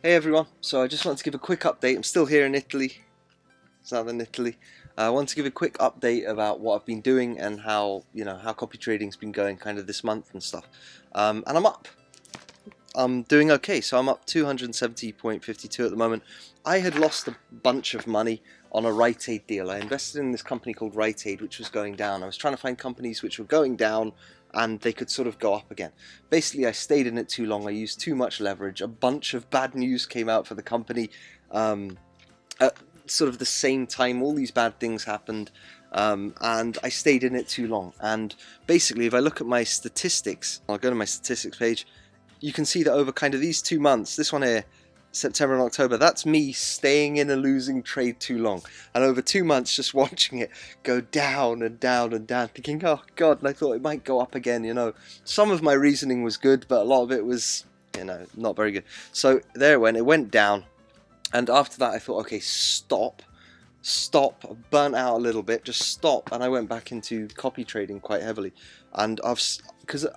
Hey everyone, so I just wanted to give a quick update. I'm still here in Italy, southern Italy. I want to give a quick update about what I've been doing and how, how copy trading's been going kind of this month and stuff. And I'm up. I'm doing okay, so I'm up 270.52 at the moment. I had lost a bunch of money on a Rite Aid deal. I invested in this company called Rite Aid, which was going down. I was trying to find companies which were going down and they could sort of go up again. Basically, I stayed in it too long. I used too much leverage. A bunch of bad news came out for the company at sort of the same time. All these bad things happened, and I stayed in it too long. And basically, if I look at my statistics, I'll go to my statistics page, you can see that over kind of these 2 months, this one here, September and October, that's me staying in a losing trade too long, and over 2 months just watching it go down and down and down, thinking, oh god, and I thought it might go up again. Some of my reasoning was good, but a lot of it was, not very good. So there it went down, and after that I thought, okay, stop, I burnt out a little bit, just stop. And I went back into copy trading quite heavily, and because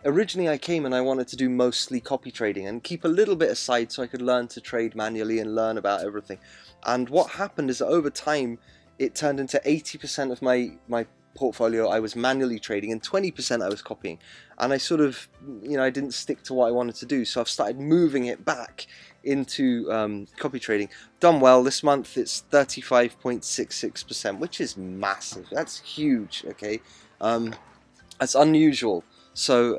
originally I came and I wanted to do mostly copy trading and keep a little bit aside so I could learn to trade manually and learn about everything. And what happened is that over time it turned into 80% of my portfolio I was manually trading and 20% I was copying. And I sort of, I didn't stick to what I wanted to do, so I've started moving it back into copy trading. Done well this month. It's 35.66%, which is massive. That's huge. Okay, that's unusual. So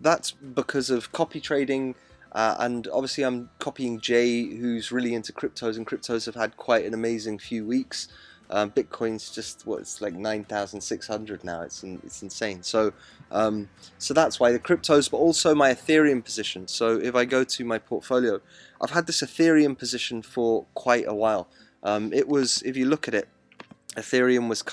that's because of copy trading, and obviously I'm copying Jay, who's really into cryptos, and cryptos have had quite an amazing few weeks. Bitcoin's just, it's like 9,600 now. It's insane. So so that's why the cryptos, but also my Ethereum position. So if I go to my portfolio, I've had this Ethereum position for quite a while. It was, if you look at it, Ethereum was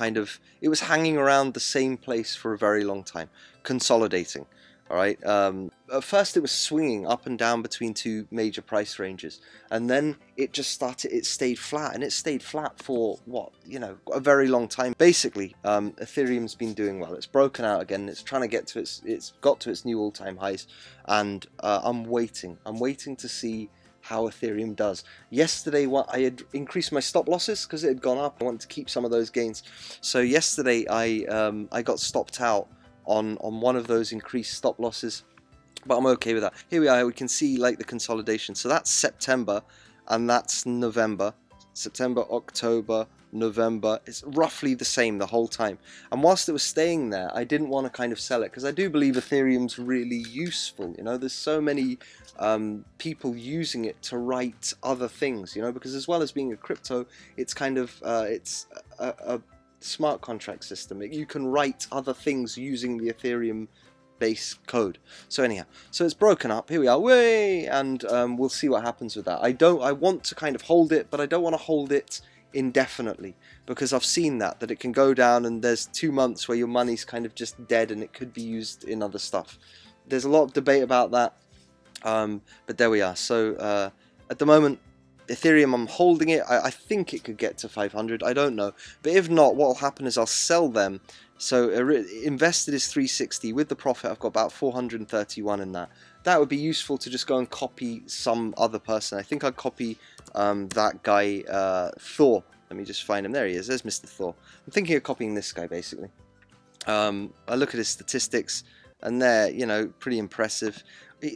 it was hanging around the same place for a very long time, consolidating. All right. At first it was swinging up and down between two major price ranges, and then it stayed flat, and it stayed flat for a very long time. Basically, Ethereum's been doing well. It's broken out again. It's trying to get to it's got to its new all-time highs, and I'm waiting to see how Ethereum does. Yesterday, I had increased my stop losses because it had gone up. I wanted to keep some of those gains. So yesterday, I got stopped out on one of those increased stop losses, but I'm okay with that. Here we are. We can see like the consolidation. So that's September, and that's November. September, October, November. It's roughly the same the whole time. And whilst it was staying there, I didn't want to kind of sell it because I do believe Ethereum's really useful. There's so many people using it to write other things. Because as well as being a crypto, it's kind of it's a smart contract system. You can write other things using the Ethereum base code. So anyhow, so it's broken up. Here we are, way, and we'll see what happens with that. I want to kind of hold it, but I don't want to hold it indefinitely, because I've seen that it can go down, and there's 2 months where your money's kind of just dead and it could be used in other stuff. There's a lot of debate about that, but there we are. So at the moment, Ethereum, I'm holding it. I think it could get to 500. I don't know, but if not, what will happen is I'll sell them. So invested is 360. With the profit, I've got about 431 in that. That would be useful to just go and copy some other person. I think I'd copy that guy, Thor. Let me just find him. There he is. There's Mr. Thor. I'm thinking of copying this guy, basically. I look at his statistics, and they're, pretty impressive.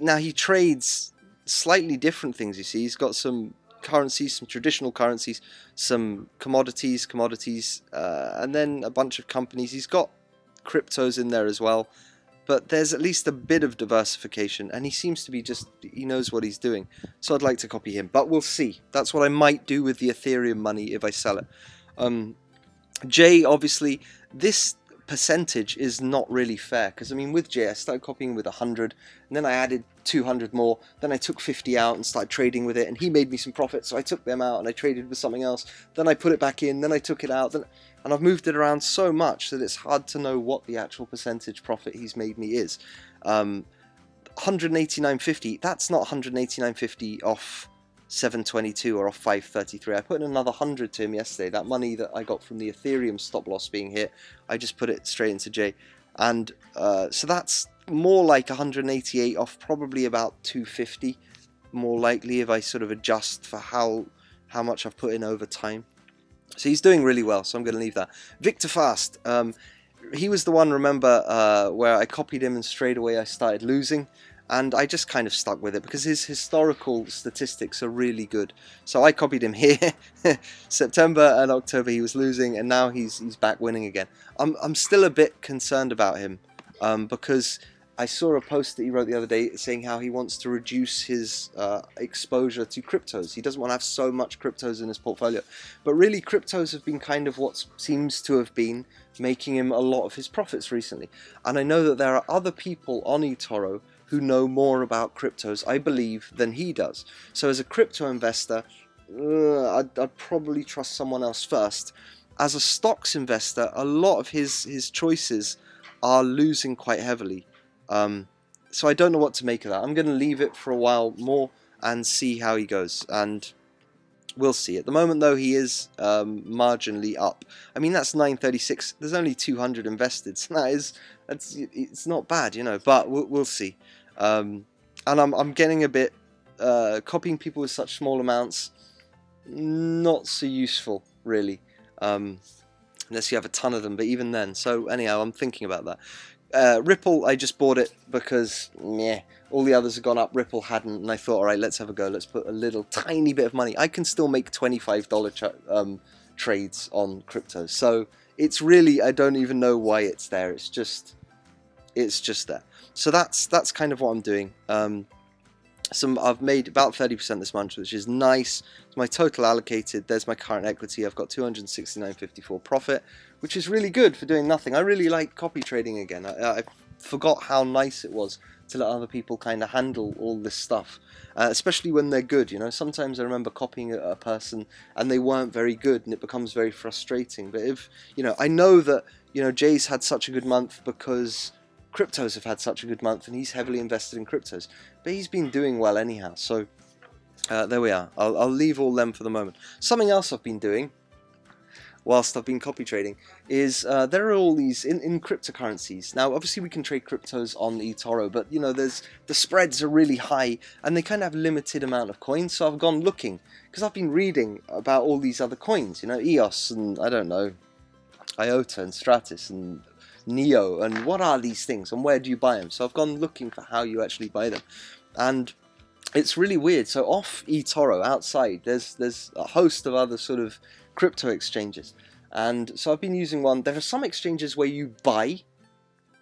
Now, he trades slightly different things, you see. He's got some currencies, some traditional currencies, some commodities, and then a bunch of companies. He's got cryptos in there as well, but there's at least a bit of diversification, and he seems to be he knows what he's doing. So I'd like to copy him, but we'll see. That's what I might do with the Ethereum money if I sell it. Jay, obviously, this percentage is not really fair, because I mean, with Jay I started copying with 100, and then I added 200 more, then I took 50 out and started trading with it, and he made me some profit, so I took them out and I traded with something else, then I put it back in, then I took it out, and I've moved it around so much that it's hard to know what the actual percentage profit he's made me is. 189.50, that's not 189.50 off 722 or off 533. I put in another 100 to him yesterday. That money that I got from the Ethereum stop loss being hit, I just put it straight into Jay, and so that's more like 188 off probably about 250 more likely if I sort of adjust for how much I've put in over time. So he's doing really well, so I'm going to leave that. Victor Fast, he was the one, remember, where I copied him and straight away I started losing, and I just kind of stuck with it because his historical statistics are really good. So I copied him here. September and October he was losing, and now he's back winning again. I'm still a bit concerned about him because I saw a post that he wrote the other day saying how he wants to reduce his exposure to cryptos. He doesn't want to have so much cryptos in his portfolio. But really, cryptos have been kind of what seems to have been making him a lot of his profits recently. And I know that there are other people on eToro who know more about cryptos, I believe, than he does. So as a crypto investor, I'd probably trust someone else first. As a stocks investor, a lot of his choices are losing quite heavily. So I don't know what to make of that. I'm going to leave it for a while more and see how he goes, and we'll see. At the moment though, he is marginally up. I mean, that's 936. There's only 200 invested, so it's not bad, you know, but we'll see. And I'm getting a bit copying people with such small amounts, not so useful really, unless you have a ton of them, but even then. So anyhow, I'm thinking about that. Ripple, I just bought it because all the others have gone up, Ripple hadn't, and I thought, alright, let's have a go, let's put a little tiny bit of money. I can still make $25 trades on crypto, so it's really, I don't even know why it's there, it's just there. So that's kind of what I'm doing. I've made about 30% this month, which is nice. It's my total allocated. There's my current equity. I've got 269.54 profit, which is really good for doing nothing. I really like copy trading again. I forgot how nice it was to let other people kind of handle all this stuff, especially when they're good. You know, sometimes I remember copying a person and they weren't very good, and it becomes very frustrating. But if, you know, I know that, you know, Jay's had such a good month because cryptos have had such a good month, and he's heavily invested in cryptos, but he's been doing well anyhow. So there we are. I'll leave all them for the moment. Something else I've been doing whilst I've been copy trading is there are all these in cryptocurrencies. Now obviously we can trade cryptos on eToro, but you know, the spreads are really high and they kind of have limited amount of coins. So I've gone looking because I've been reading about all these other coins, you know, EOS and I don't know, IOTA and Stratus and Neo, and what are these things and where do you buy them? So I've gone looking for how you actually buy them, and it's really weird. So off eToro outside there's a host of other sort of crypto exchanges, and so I've been using one. There are some exchanges where you buy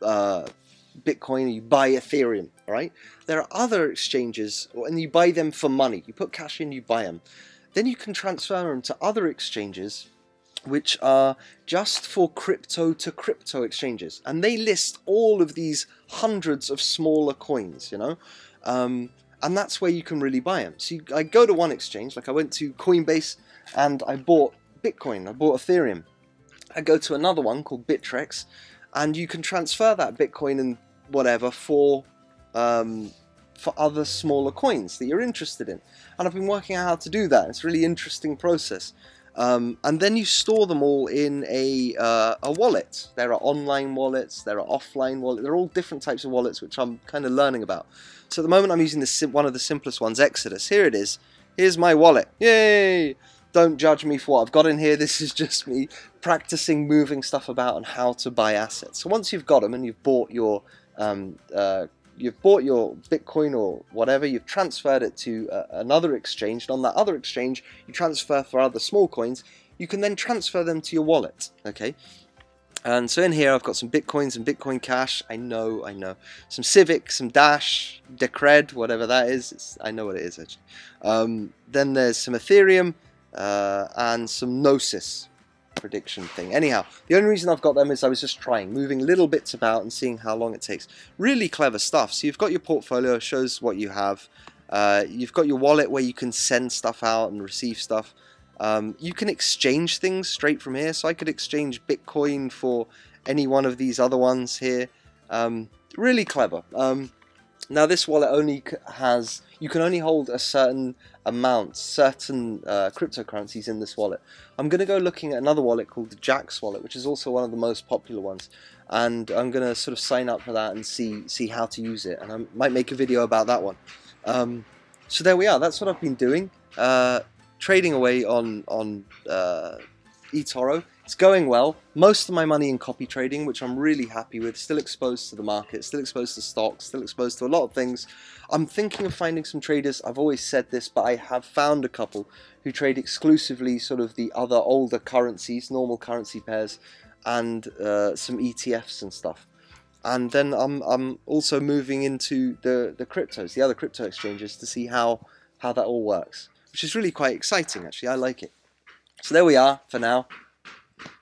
Bitcoin or you buy Ethereum, right? There are other exchanges and you buy them for money. You put cash in, you buy them, then you can transfer them to other exchanges which are just for crypto to crypto exchanges, and they list all of these hundreds of smaller coins, you know, and that's where you can really buy them. So I go to one exchange, like I went to Coinbase and I bought Bitcoin, I bought Ethereum. I go to another one called Bittrex, and you can transfer that Bitcoin and whatever for other smaller coins that you're interested in. And I've been working out how to do that. It's a really interesting process. And then you store them all in a wallet. There are online wallets, there are offline wallets, there are all different types of wallets which I'm kind of learning about. So at the moment I'm using one of the simplest ones, Exodus. Here it is. Here's my wallet. Yay! Don't judge me for what I've got in here. This is just me practicing moving stuff about and how to buy assets. So once you've got them and you've bought your Bitcoin or whatever, you've transferred it to another exchange, and on that other exchange you transfer for other small coins. You can then transfer them to your wallet, okay? And so in here I've got some Bitcoins and Bitcoin Cash. I know. Some Civic, some Dash, Decred, whatever that is. I know what it is actually. Then there's some Ethereum and some Gnosis prediction thing. Anyhow, the only reason I've got them is I was just trying, moving little bits about and seeing how long it takes. Really clever stuff. So you've got your portfolio, shows what you have. You've got your wallet where you can send stuff out and receive stuff. You can exchange things straight from here. So I could exchange Bitcoin for any one of these other ones here. Really clever. Now this wallet only has, you can only hold a certain amount, certain cryptocurrencies in this wallet. I'm going to go looking at another wallet called the Jax wallet, which is also one of the most popular ones, and I'm going to sort of sign up for that and see how to use it, and I might make a video about that one. So there we are. That's what I've been doing. Trading away on eToro. It's going well. Most of my money in copy trading, which I'm really happy with. Still exposed to the market, still exposed to stocks, still exposed to a lot of things. I'm thinking of finding some traders. I've always said this, but I have found a couple who trade exclusively sort of the other older currencies, normal currency pairs, and some ETFs and stuff. And then I'm also moving into the cryptos, the other crypto exchanges, to see how that all works, which is really quite exciting actually. I like it. So there we are for now.